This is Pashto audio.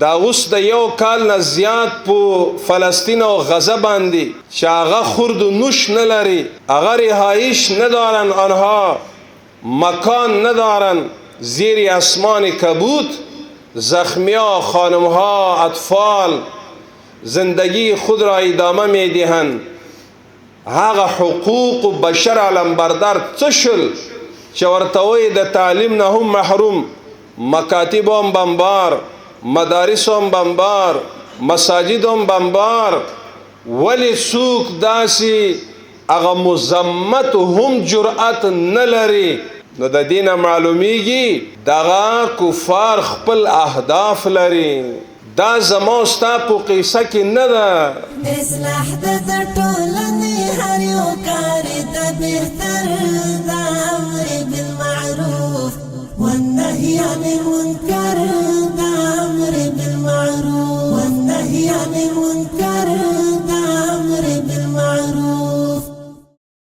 دا اوس د یو کال نه زیات په فلسطین او غزه باندې چې هغه خورد و نوش نه لري، هغه رهایش ندارن، آنها مکان ندارن زیر اسمان کبود، زخمی‌ها، خانم‌ها، اطفال زندگی خود را ادامه می‌دهند. هغه حقوق بشر علمبردار څه شل چې ورته وایي د تعلیم نه هم محروم، مکاتب هم بمبار، مدارس هم بمبار، مساجد هم بمبار. ولی څوک داسې هغه مزمت هم جرأت نه لري. نو د دې نه معلومیږي دغه کفار خپل اهداف لري. دا زما ستا په قصه کې نه ده. اصلاح د ټولنې هر یو کار د بهتر د امر بالمعروف والنهي عن المنکر، د امر بالمعروف والنهي عن المنکر.